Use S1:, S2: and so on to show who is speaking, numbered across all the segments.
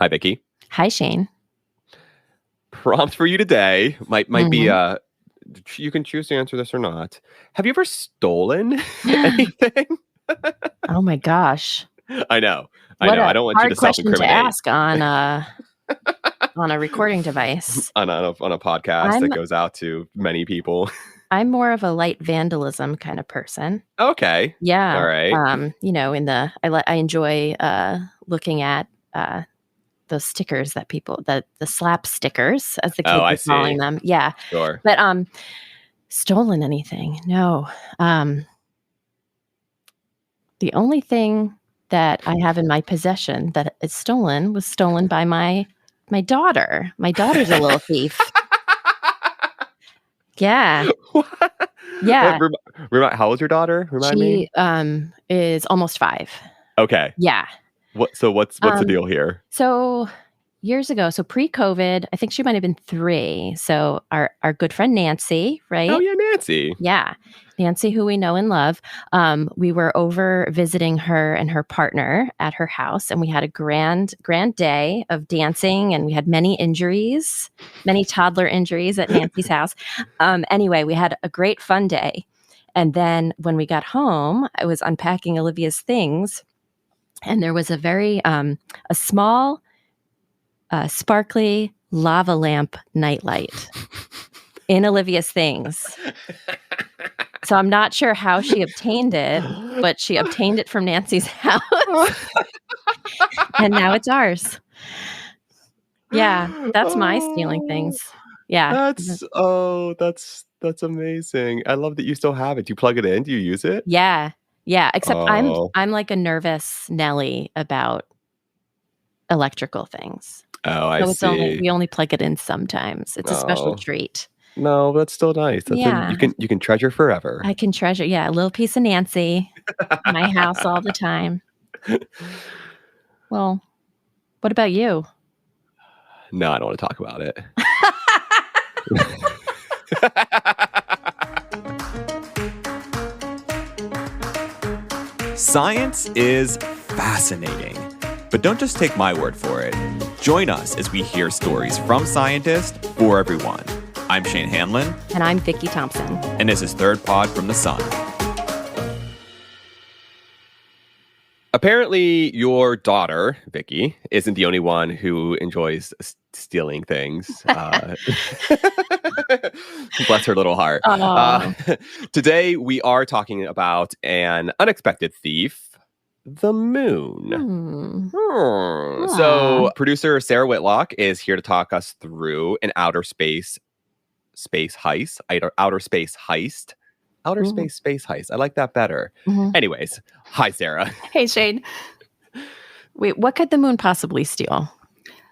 S1: Hi, Vicky.
S2: Hi, Shane.
S1: Prompt for you today might be
S2: Mhm.
S1: you can choose to answer this or not. Have you ever stolen anything?
S2: Oh my gosh.
S1: I know.
S2: What
S1: I
S2: a
S1: don't want you to
S2: hard question to
S1: self-incriminate
S2: ask on a recording device.
S1: on a podcast that
S2: I'm
S1: goes out to many people.
S2: I'm more of a light vandalism kind of person.
S1: Okay. All
S2: Yeah.
S1: right.
S2: I enjoy looking at those stickers that the slap stickers, as the
S1: Oh,
S2: kids
S1: I
S2: are calling
S1: see.
S2: them. Yeah.
S1: Sure.
S2: But stolen anything? No. The only thing that I have in my possession that is stolen was stolen by my daughter. My daughter's a little thief. Yeah.
S1: What?
S2: Yeah.
S1: How old's your daughter? Remind me.
S2: She is almost 5.
S1: Okay.
S2: Yeah.
S1: What's the deal here?
S2: So years ago, so pre-COVID, I think she might have been 3. So our good friend Nancy, right?
S1: Oh yeah, Nancy.
S2: Yeah. Nancy, who we know and love. We were over visiting her and her partner at her house, and we had a grand day of dancing, and we had many toddler injuries at Nancy's house. Anyway, we had a great fun day. And then when we got home, I was unpacking Olivia's things, and there was a small, sparkly lava lamp nightlight in Olivia's things. So I'm not sure how she obtained it, but she obtained it from Nancy's house. And now it's ours. Yeah, that's my stealing things. Yeah.
S1: That's amazing. I love that you still have it. Do you plug it in? Do you use it?
S2: Yeah. Yeah. Except
S1: Oh.
S2: I'm like a nervous Nelly about electrical things.
S1: Oh, I see.
S2: We only plug it in sometimes. It's a special
S1: Oh.
S2: treat.
S1: No, that's still nice.
S2: Yeah.
S1: You can treasure forever.
S2: I can treasure, a little piece of Nancy in my house all the time. Well, what about you?
S1: No, I don't want to talk about it. Science is fascinating. But don't just take my word for it. Join us as we hear stories from scientists for everyone. I'm Shane Hanlon.
S2: And I'm Vicky Thompson.
S1: And this is Third Pod from the Sun. Apparently, your daughter, Vicky, isn't the only one who enjoys stealing things. Bless her little heart. Today, we are talking about an unexpected thief, the moon. So, producer Sara Whitlock is here to talk us through an outer space heist. I like that better.
S2: Mm-hmm.
S1: Anyways, hi, Sarah.
S3: Hey, Shane.
S2: Wait, what could the moon possibly steal?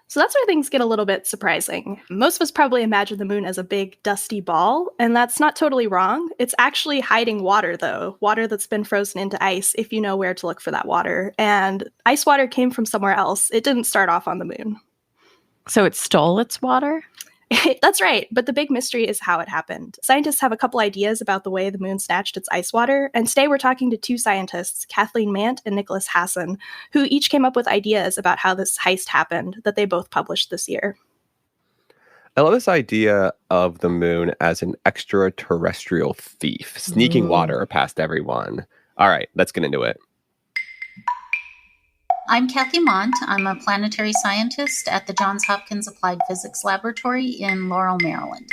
S3: So that's where things get a little bit surprising. Most of us probably imagine the moon as a big, dusty ball, and that's not totally wrong. It's actually hiding water, though. Water that's been frozen into ice, if you know where to look for that water. And ice water came from somewhere else. It didn't start off on the moon.
S2: So it stole its water?
S3: That's right, but the big mystery is how it happened. Scientists have a couple ideas about the way the moon snatched its ice water, and today we're talking to 2 scientists, Kathleen Mant and Nicholas Hasson, who each came up with ideas about how this heist happened that they both published this year.
S1: I love this idea of the moon as an extraterrestrial thief, sneaking water past everyone. All right, let's get into it.
S4: I'm Kathy Mont. I'm a planetary scientist at the Johns Hopkins Applied Physics Laboratory in Laurel, Maryland.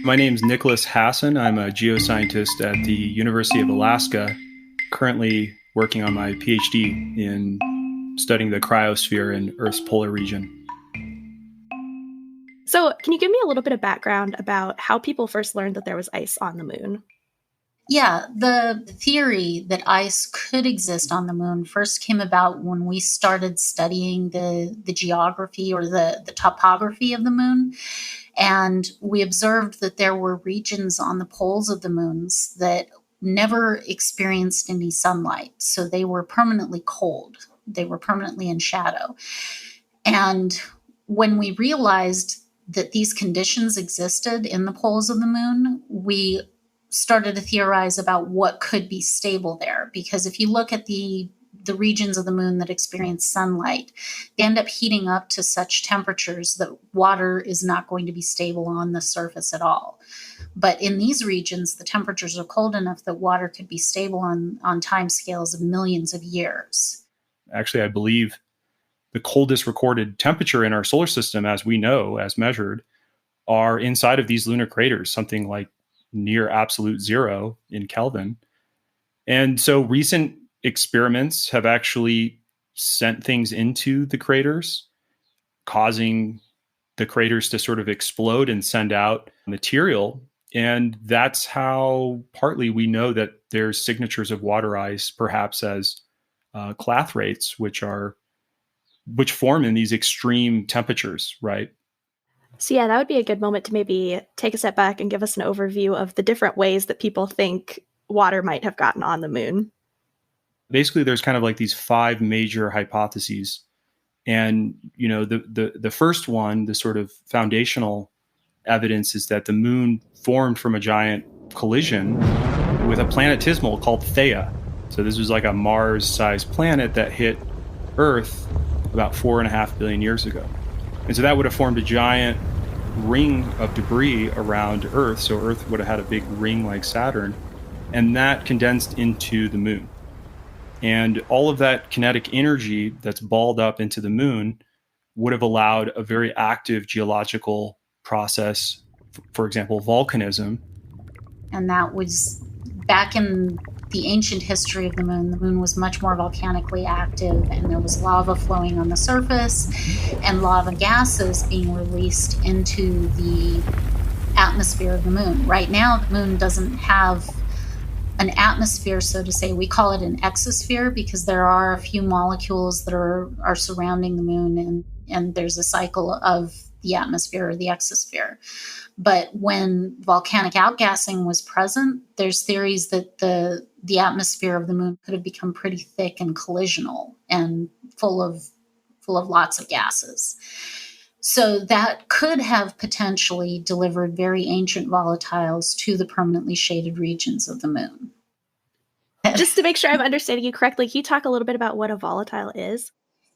S5: My name is Nicholas Hasson. I'm a geoscientist at the University of Alaska, currently working on my PhD in studying the cryosphere in Earth's polar region.
S3: So, can you give me a little bit of background about how people first learned that there was ice on the moon?
S4: Yeah, the theory that ice could exist on the moon first came about when we started studying the geography or the topography of the moon. And we observed that there were regions on the poles of the moons that never experienced any sunlight. So they were permanently cold. They were permanently in shadow. And when we realized that these conditions existed in the poles of the moon, we started to theorize about what could be stable there. Because if you look at the the regions of the moon that experience sunlight, they end up heating up to such temperatures that water is not going to be stable on the surface at all. But in these regions, the temperatures are cold enough that water could be stable on time scales of millions of years.
S5: Actually, I believe the coldest recorded temperature in our solar system, as we know, as measured, are inside of these lunar craters, something like near absolute zero in Kelvin. And so recent experiments have actually sent things into the craters, causing the craters to sort of explode and send out material. And that's how partly we know that there's signatures of water ice, perhaps as clathrates, which form in these extreme temperatures, right?
S3: So yeah, that would be a good moment to maybe take a step back and give us an overview of the different ways that people think water might have gotten on the moon.
S5: Basically, there's kind of like these 5 major hypotheses. And, you know, the first one, the sort of foundational evidence, is that the moon formed from a giant collision with a planetesimal called Theia. So this was like a Mars-sized planet that hit Earth about 4.5 billion years ago. And so that would have formed a giant ring of debris around Earth. So Earth would have had a big ring like Saturn. And that condensed into the moon. And all of that kinetic energy that's balled up into the moon would have allowed a very active geological process, for example, volcanism.
S4: And that was back in the ancient history of the moon. The moon was much more volcanically active, and there was lava flowing on the surface and lava gases being released into the atmosphere of the moon. Right now, the moon doesn't have an atmosphere, so to say. We call it an exosphere because there are a few molecules that are surrounding the moon, and there's a cycle of the atmosphere or the exosphere. But when volcanic outgassing was present, there's theories that the atmosphere of the moon could have become pretty thick and collisional and full of lots of gases. So that could have potentially delivered very ancient volatiles to the permanently shaded regions of the moon.
S3: Just to make sure I'm understanding you correctly, can you talk a little bit about what a volatile is?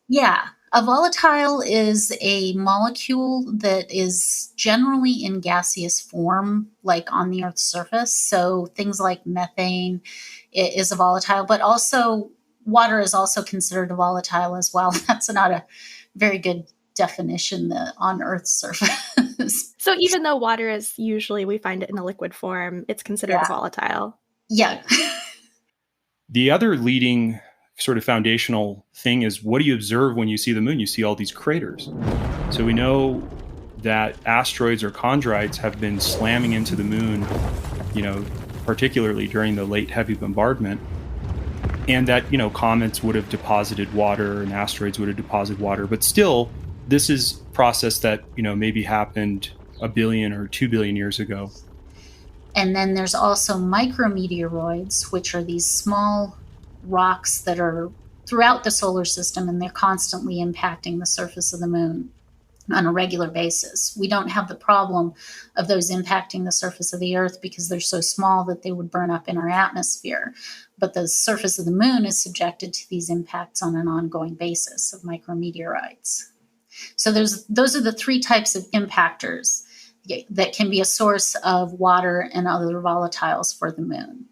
S4: Yeah. A volatile is a molecule that is generally in gaseous form, like on the Earth's surface. So things like methane is a volatile, but also water is also considered a volatile as well. That's not a very good definition on Earth's surface.
S3: So even though water is usually, we find it in a liquid form, it's considered a volatile.
S4: Yeah.
S5: The other leading sort of foundational thing is, what do you observe when you see the moon? You see all these craters. So we know that asteroids or chondrites have been slamming into the moon, you know, particularly during the late heavy bombardment, and that, you know, comets would have deposited water and asteroids would have deposited water. But still, this is a process that, you know, maybe happened 1 billion or 2 billion years ago.
S4: And then there's also micrometeoroids, which are these small rocks that are throughout the solar system, and they're constantly impacting the surface of the moon on a regular basis. We don't have the problem of those impacting the surface of the Earth because they're so small that they would burn up in our atmosphere. But the surface of the moon is subjected to these impacts on an ongoing basis of micrometeorites. So those are the 3 types of impactors that can be a source of water and other volatiles for the moon.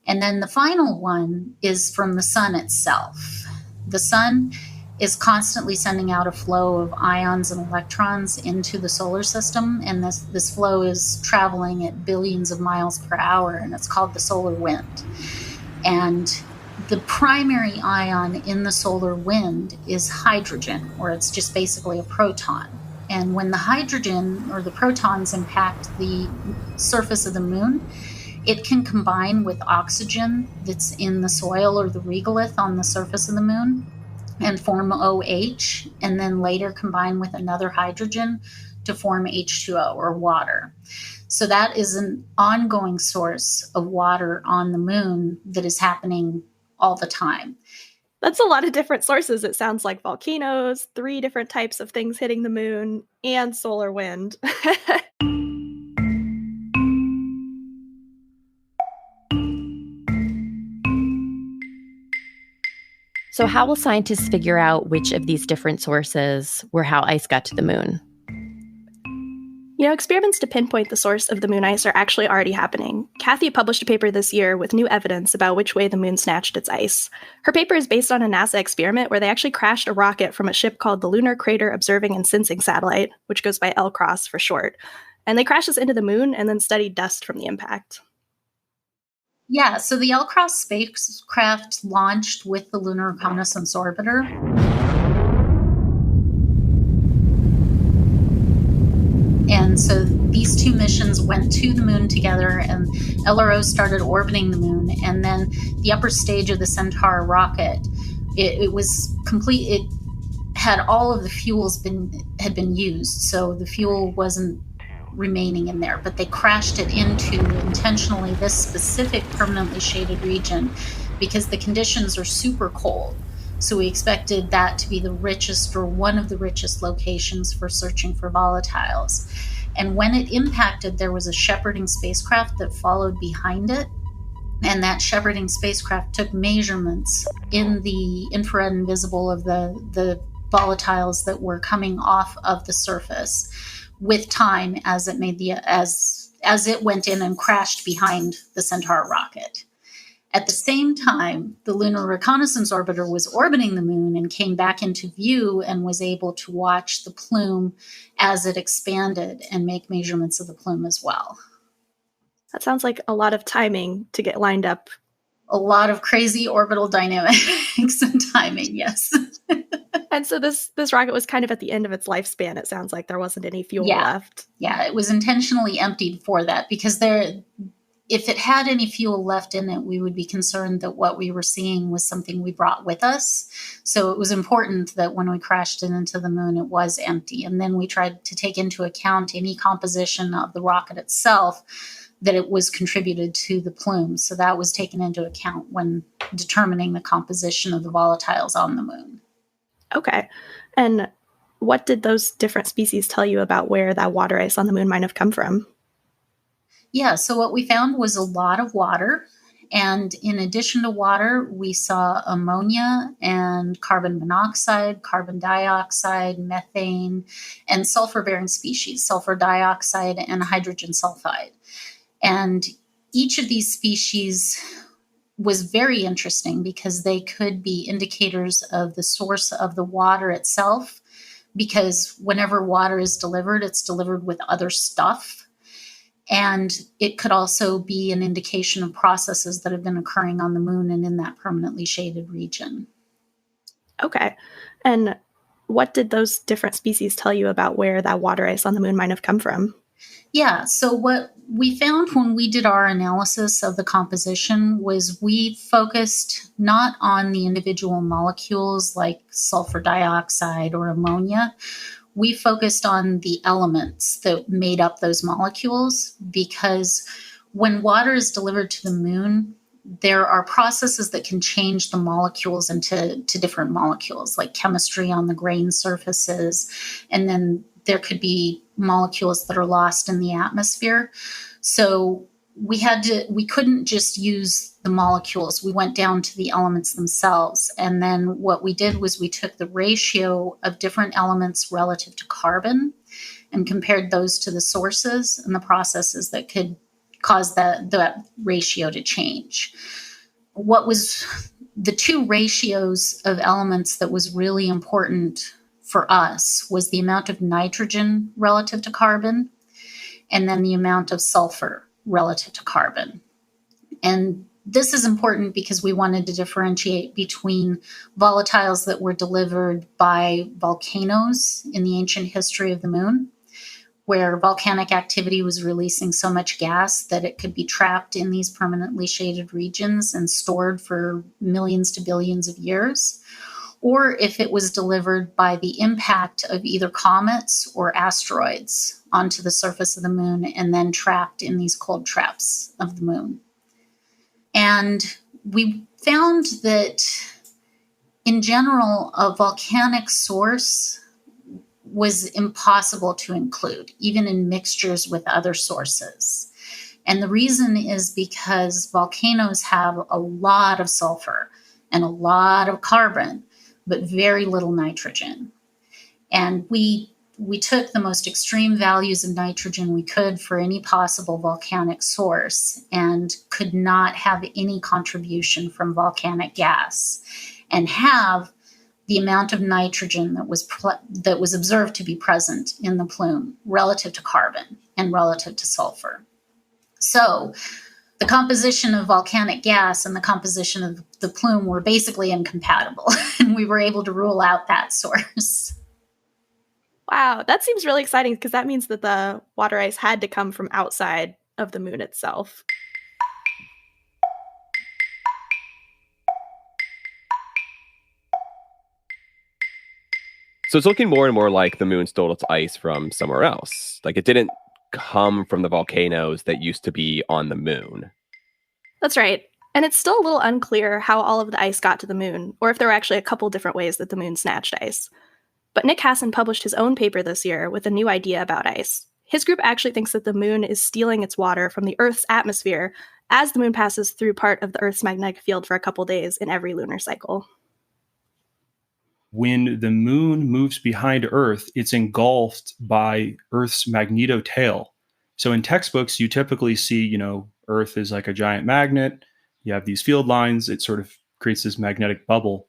S4: And then the final one is from the sun itself. The sun is constantly sending out a flow of ions and electrons into the solar system, and this flow is traveling at billions of miles per hour, and it's called the solar wind. And the primary ion in the solar wind is hydrogen, or it's just basically a proton. And when the hydrogen or the protons impact the surface of the moon, it can combine with oxygen that's in the soil or the regolith on the surface of the moon and form OH, and then later combine with another hydrogen to form H2O or water. So that is an ongoing source of water on the moon that is happening all the time.
S3: That's a lot of different sources. It sounds like volcanoes, 3 different types of things hitting the moon, and solar wind.
S2: So how will scientists figure out which of these different sources were how ice got to the moon?
S3: Experiments to pinpoint the source of the moon ice are actually already happening. Kathy published a paper this year with new evidence about which way the moon snatched its ice. Her paper is based on a NASA experiment where they actually crashed a rocket from a ship called the Lunar Crater Observing and Sensing Satellite, which goes by LCROSS for short. And they crashed this into the moon and then studied dust from the impact.
S4: Yeah, so the LCROSS spacecraft launched with the Lunar Reconnaissance Orbiter. And so these two missions went to the moon together, and LRO started orbiting the moon. And then the upper stage of the Centaur rocket, it was complete. It had all of the fuels had been used, so the fuel wasn't remaining in there. But they crashed it into intentionally this specific permanently shaded region because the conditions are super cold. So we expected that to be the richest or one of the richest locations for searching for volatiles. And when it impacted, there was a shepherding spacecraft that followed behind it. And that shepherding spacecraft took measurements in the infrared and visible of the volatiles that were coming off of the surface with time as it made as it went in and crashed behind the Centaur rocket. At the same time, the Lunar Reconnaissance Orbiter was orbiting the moon and came back into view and was able to watch the plume as it expanded and make measurements of the plume as well.
S3: That sounds like a lot of timing to get lined up.
S4: A lot of crazy orbital dynamics and timing, yes.
S3: And so this rocket was kind of at the end of its lifespan. It sounds like there wasn't any fuel left.
S4: Yeah, it was intentionally emptied for that because if it had any fuel left in it, we would be concerned that what we were seeing was something we brought with us. So it was important that when we crashed it into the moon, it was empty. And then we tried to take into account any composition of the rocket itself, that it was contributed to the plume. So that was taken into account when determining the composition of the volatiles on the moon.
S3: Okay. And what did those different species tell you about where that water ice on the moon might have come from?
S4: Yeah, so what we found was a lot of water. And in addition to water, we saw ammonia and carbon monoxide, carbon dioxide, methane, and sulfur-bearing species, sulfur dioxide and hydrogen sulfide. And each of these species was very interesting because they could be indicators of the source of the water itself, because whenever water is delivered, it's delivered with other stuff. And it could also be an indication of processes that have been occurring on the moon and in that permanently shaded region.
S3: Okay. And what did those different species tell you about where that water ice on the moon might have come from?
S4: Yeah, so what we found when we did our analysis of the composition was we focused not on the individual molecules like sulfur dioxide or ammonia. We focused on the elements that made up those molecules, because when water is delivered to the moon, there are processes that can change the molecules into different molecules, like chemistry on the grain surfaces, and then there could be molecules that are lost in the atmosphere. So we couldn't just use the molecules. We went down to the elements themselves. And then what we did was we took the ratio of different elements relative to carbon and compared those to the sources and the processes that could cause that ratio to change. What was the two ratios of elements that was really important for us was the amount of nitrogen relative to carbon and then the amount of sulfur relative to carbon. And this is important because we wanted to differentiate between volatiles that were delivered by volcanoes in the ancient history of the moon, where volcanic activity was releasing so much gas that it could be trapped in these permanently shaded regions and stored for millions to billions of years, or if it was delivered by the impact of either comets or asteroids onto the surface of the moon and then trapped in these cold traps of the moon. And we found that, in general, a volcanic source was impossible to include, even in mixtures with other sources. And the reason is because volcanoes have a lot of sulfur. and a lot of carbon, but very little nitrogen. And we took the most extreme values of nitrogen we could for any possible volcanic source and could not have any contribution from volcanic gas and have the amount of nitrogen that was observed to be present in the plume relative to carbon and relative to sulfur. So the composition of volcanic gas and the composition of the plume were basically incompatible, and we were able to rule out that source.
S3: Wow, that seems really exciting because that means that the water ice had to come from outside of the moon itself.
S1: So it's looking more and more like the moon stole its ice from somewhere else. Like it didn't come from the volcanoes that used to be on the moon.
S3: That's right. And it's still a little unclear how all of the ice got to the moon, or if there were actually a couple different ways that the moon snatched ice. But Nick Hassan published his own paper this year with a new idea about ice. His group actually thinks that the moon is stealing its water from the Earth's atmosphere as the moon passes through part of the Earth's magnetic field for a couple days in every lunar cycle.
S5: When the moon moves behind Earth, it's engulfed by Earth's magnetotail. So in textbooks, you typically see, Earth is like a giant magnet. You have these field lines. It sort of creates this magnetic bubble.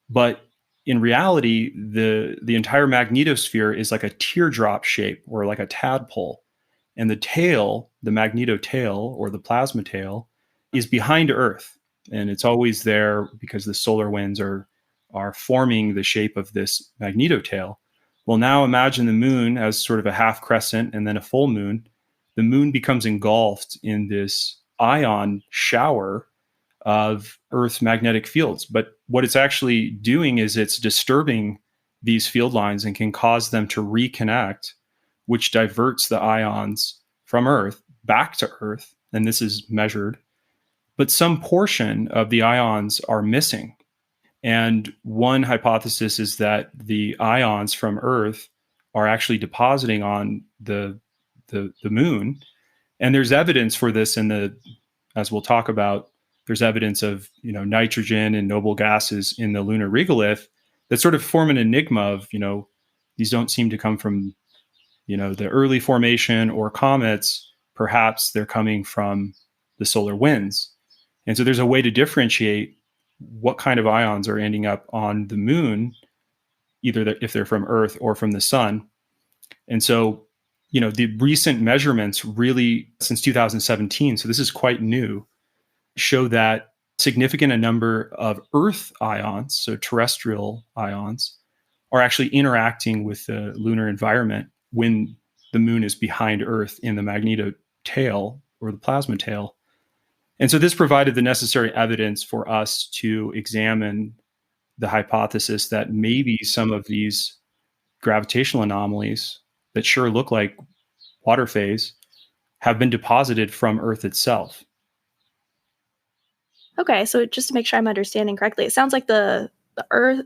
S5: But in reality, the entire magnetosphere is like a teardrop shape or like a tadpole. And the tail, the magnetotail or the plasma tail, is behind Earth. And it's always there because the solar winds are forming the shape of this magnetotail. Well, now imagine the moon as sort of a half crescent and then a full moon. The moon becomes engulfed in this ion shower of Earth's magnetic fields. But what it's actually doing is it's disturbing these field lines and can cause them to reconnect, which diverts the ions from Earth back to Earth. And this is measured. But some portion of the ions are missing. And one hypothesis is that the ions from Earth are actually depositing on the moon. And there's evidence for this as we'll talk about, there's evidence of, nitrogen and noble gases in the lunar regolith that sort of form an enigma of, these don't seem to come from, the early formation or comets. Perhaps they're coming from the solar winds. And so there's a way to differentiate what kind of ions are ending up on the moon, either if they're from Earth or from the sun. And so, the recent measurements really since 2017, so this is quite new, show that significant a number of Earth ions, so terrestrial ions, are actually interacting with the lunar environment when the moon is behind Earth in the magnetotail or the plasma tail. And so this provided the necessary evidence for us to examine the hypothesis that maybe some of these gravitational anomalies that sure look like water phase have been deposited from Earth itself.
S3: Okay, so just to make sure I'm understanding correctly, it sounds like the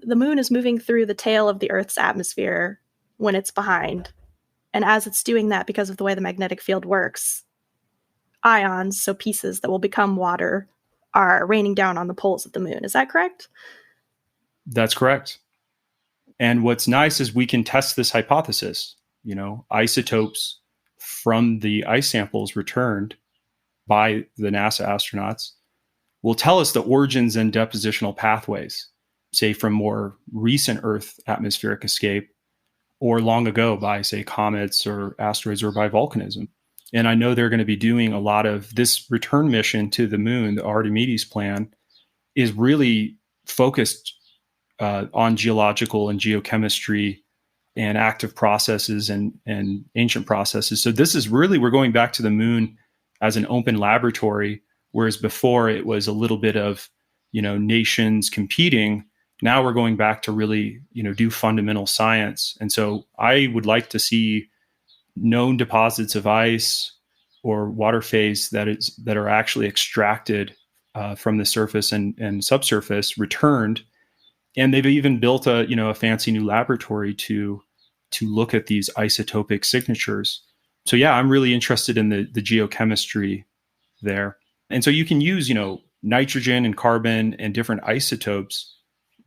S3: moon is moving through the tail of the Earth's atmosphere when it's behind. And as it's doing that, because of the way the magnetic field works, ions, so pieces that will become water, are raining down on the poles of the moon. Is that correct?
S5: That's correct. And what's nice is we can test this hypothesis. Isotopes from the ice samples returned by the NASA astronauts will tell us the origins and depositional pathways, say from more recent Earth atmospheric escape or long ago by, say, comets or asteroids or by volcanism. And I know they're going to be doing a lot of this return mission to the moon. The Archimedes plan is really focused on geological and geochemistry and active processes and ancient processes. So this is really, we're going back to the moon as an open laboratory, whereas before it was a little bit of, nations competing. Now we're going back to really, do fundamental science. And so I would like to see known deposits of ice or water phase that are actually extracted from the surface and subsurface returned. And they've even built a fancy new laboratory to look at these isotopic signatures. So yeah, I'm really interested in the geochemistry there. And so you can use, nitrogen and carbon and different isotopes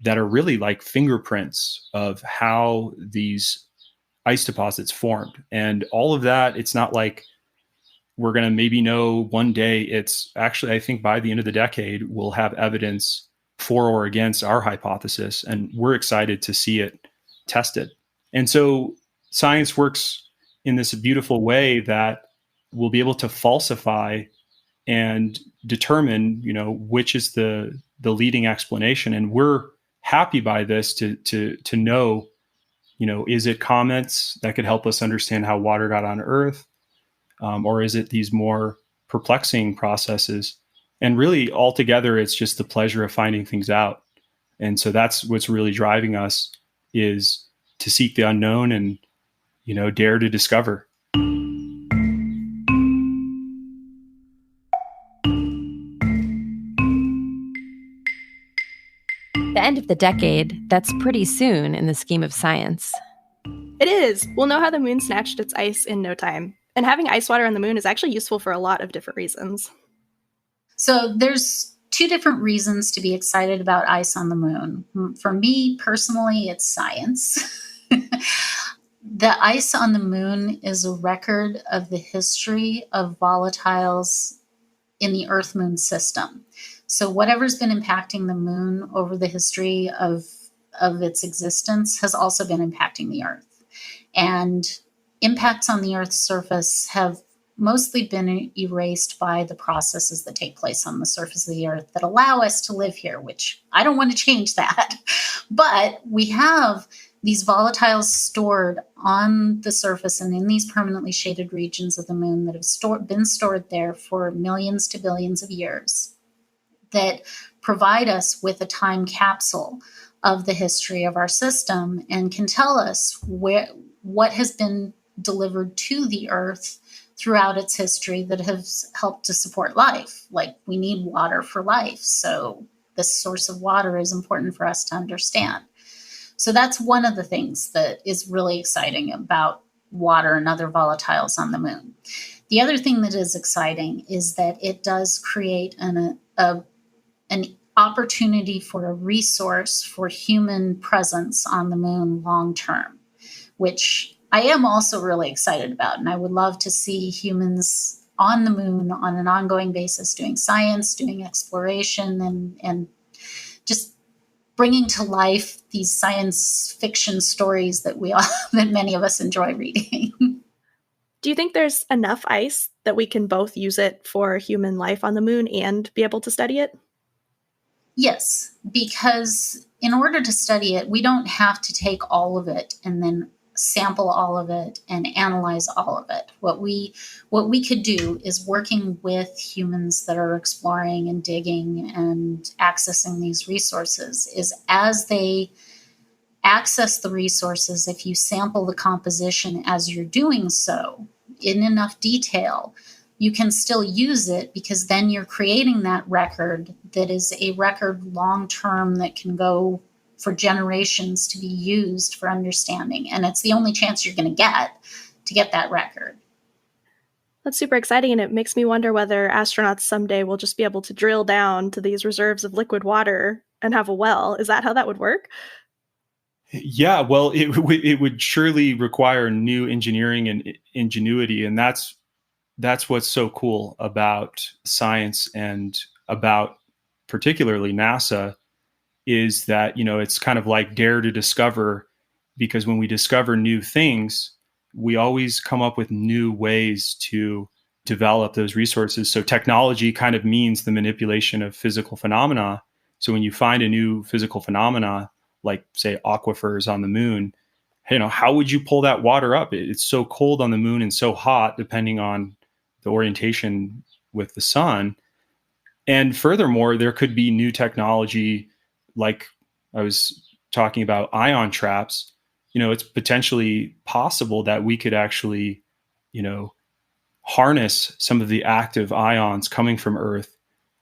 S5: that are really like fingerprints of how these ice deposits formed. And all of that, it's not like we're going to maybe know one day. It's actually, I think by the end of the decade, we'll have evidence for or against our hypothesis. And we're excited to see it tested. And so science works in this beautiful way that we'll be able to falsify and determine, which is the leading explanation. And we're happy by this to know, is it comets that could help us understand how water got on Earth? Or is it these more perplexing processes? And really altogether, it's just the pleasure of finding things out. And so that's what's really driving us, is to seek the unknown and, dare to discover.
S2: The end of the decade, that's pretty soon in the scheme of science.
S3: It is. We'll know how the moon snatched its ice in no time. And having ice water on the moon is actually useful for a lot of different reasons.
S4: So there's two different reasons to be excited about ice on the moon. For me personally, it's science. The ice on the moon is a record of the history of volatiles in the Earth-Moon system. So whatever's been impacting the moon over the history of its existence has also been impacting the Earth. And impacts on the Earth's surface have mostly been erased by the processes that take place on the surface of the Earth that allow us to live here, which I don't want to change that. But we have these volatiles stored on the surface and in these permanently shaded regions of the moon that have been stored there for millions to billions of years, that provide us with a time capsule of the history of our system and can tell us what has been delivered to the Earth throughout its history that has helped to support life. Like, we need water for life, so this source of water is important for us to understand. So that's one of the things that is really exciting about water and other volatiles on the moon. The other thing that is exciting is that it does create an opportunity for a resource for human presence on the moon long term, which I am also really excited about. And I would love to see humans on the moon on an ongoing basis doing science, doing exploration, and just bringing to life these science fiction stories that that many of us enjoy reading.
S3: Do you think there's enough ice that we can both use it for human life on the moon and be able to study it?
S4: Yes, because in order to study it, we don't have to take all of it and then sample all of it and analyze all of it. What we could do is, working with humans that are exploring and digging and accessing these resources, is as they access the resources, if you sample the composition as you're doing so in enough detail, you can still use it, because then you're creating that record that is a record long-term that can go for generations to be used for understanding. And it's the only chance you're going to get that record.
S3: That's super exciting, and it makes me wonder whether astronauts someday will just be able to drill down to these reserves of liquid water and have a well. Is that how that would work?
S5: Yeah, well, it would surely require new engineering and ingenuity, and that's what's so cool about science and about particularly NASA, is that, it's kind of like dare to discover, because when we discover new things, we always come up with new ways to develop those resources. So technology kind of means the manipulation of physical phenomena. So when you find a new physical phenomena, like say aquifers on the moon, how would you pull that water up? It's so cold on the moon and so hot, depending on the orientation with the sun. And furthermore, there could be new technology, like I was talking about ion traps. It's potentially possible that we could actually, harness some of the active ions coming from Earth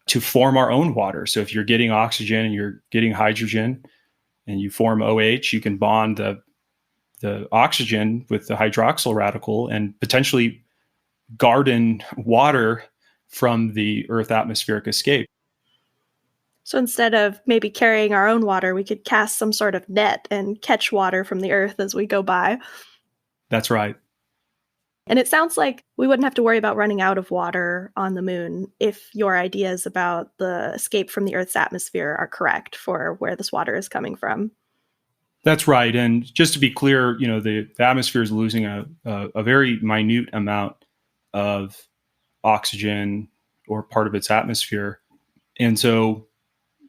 S5: to form our own water. So if you're getting oxygen and you're getting hydrogen and you form OH, you can bond the oxygen with the hydroxyl radical and potentially garden water from the Earth atmospheric escape.
S3: So instead of maybe carrying our own water, we could cast some sort of net and catch water from the Earth as we go by.
S5: That's right.
S3: And it sounds like we wouldn't have to worry about running out of water on the moon if your ideas about the escape from the Earth's atmosphere are correct for where this water is coming from.
S5: That's right. And just to be clear, the atmosphere is losing a very minute amount of oxygen or part of its atmosphere. And so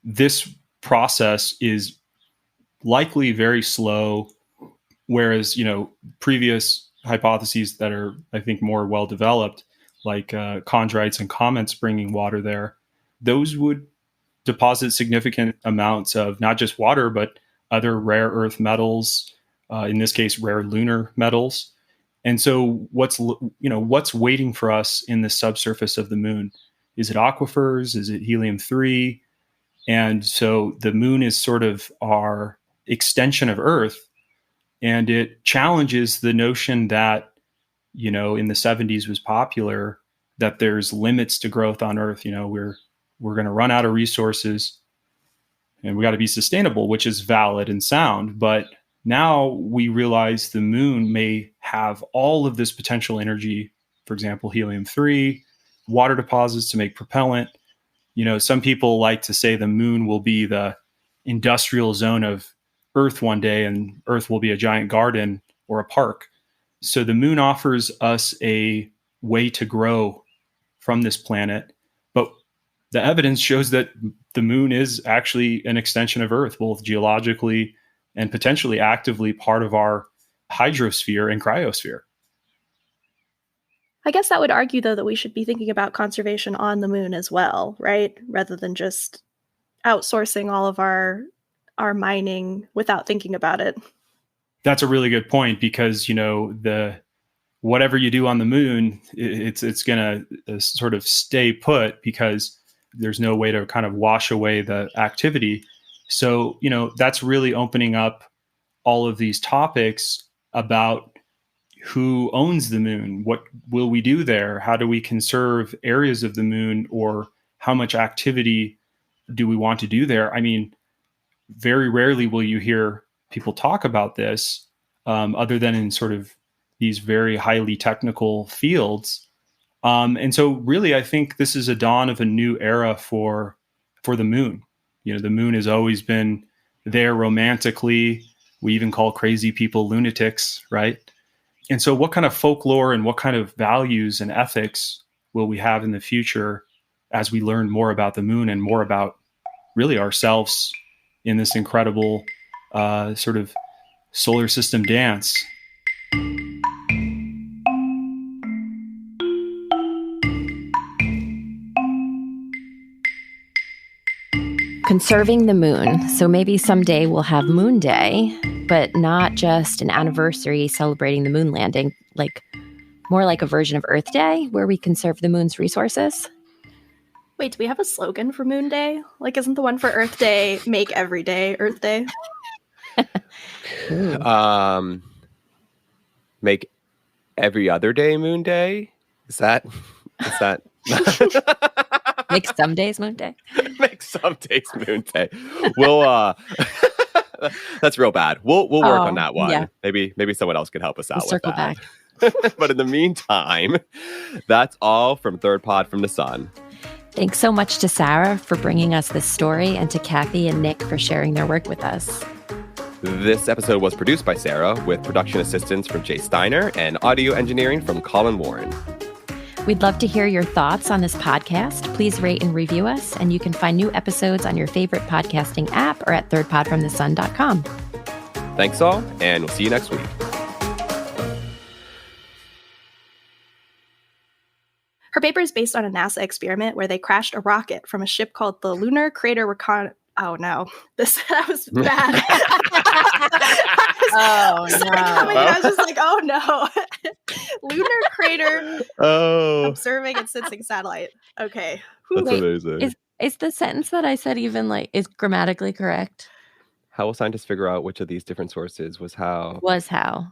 S5: this process is likely very slow, whereas, previous hypotheses that are, I think, more well-developed, like chondrites and comets bringing water there, those would deposit significant amounts of not just water, but other rare earth metals, in this case, rare lunar metals. And so what's waiting for us in the subsurface of the moon? Is it aquifers? Is it helium-3? And so the moon is sort of our extension of Earth. And it challenges the notion that, in the 70s was popular, that there's limits to growth on Earth. We're going to run out of resources and we got to be sustainable, which is valid and sound. But now we realize the moon may have all of this potential energy, for example, helium-3, water deposits to make propellant. Some people like to say the moon will be the industrial zone of Earth one day, and Earth will be a giant garden or a park. So the moon offers us a way to grow from this planet. But the evidence shows that the moon is actually an extension of Earth, both geologically and potentially actively part of our hydrosphere and cryosphere.
S3: I guess that would argue, though, that we should be thinking about conservation on the moon as well, right? Rather than just outsourcing all of our mining without thinking about it.
S5: That's a really good point, because whatever you do on the moon, it's going to sort of stay put, because there's no way to kind of wash away the activity. So that's really opening up all of these topics about who owns the moon, what will we do there, how do we conserve areas of the moon, or how much activity do we want to do there. I mean, very rarely will you hear people talk about this, other than in sort of these very highly technical fields. And so really, I think this is a dawn of a new era for the moon. The moon has always been there romantically. We even call crazy people lunatics, right? And so what kind of folklore and what kind of values and ethics will we have in the future as we learn more about the moon and more about really ourselves in this incredible sort of solar system dance?
S2: Conserving the moon. So maybe someday we'll have Moon Day, but not just an anniversary celebrating the moon landing, more like a version of Earth Day where we conserve the moon's resources.
S3: Wait, do we have a slogan for Moon Day? Isn't the one for Earth Day, make every day Earth Day?
S1: Make every other day Moon Day? Is that
S2: Make some days Moon Day?
S1: Make some days Moon Day. We'll that's real bad. We'll work on that one. Yeah. Maybe someone else can help us out with
S2: circle
S1: that.
S2: Back.
S1: But in the meantime, that's all from Third Pod from the Sun.
S2: Thanks so much to Sara for bringing us this story, and to Kathy and Nick for sharing their work with us.
S1: This episode was produced by Sara, with production assistance from Jace Steiner and audio engineering from Collin Warren.
S2: We'd love to hear your thoughts on this podcast. Please rate and review us, and you can find new episodes on your favorite podcasting app or at thirdpodfromthesun.com.
S1: Thanks all, and we'll see you next week.
S3: Her paper is based on a NASA experiment where they crashed a rocket from a ship called the Lunar Crater Oh no, that was bad. I was just like, oh no. Lunar Crater observing and sensing satellite. Okay.
S1: That's amazing.
S2: Is the sentence that I said even is grammatically correct?
S1: How will scientists figure out which of these different sources was how?
S2: Was how.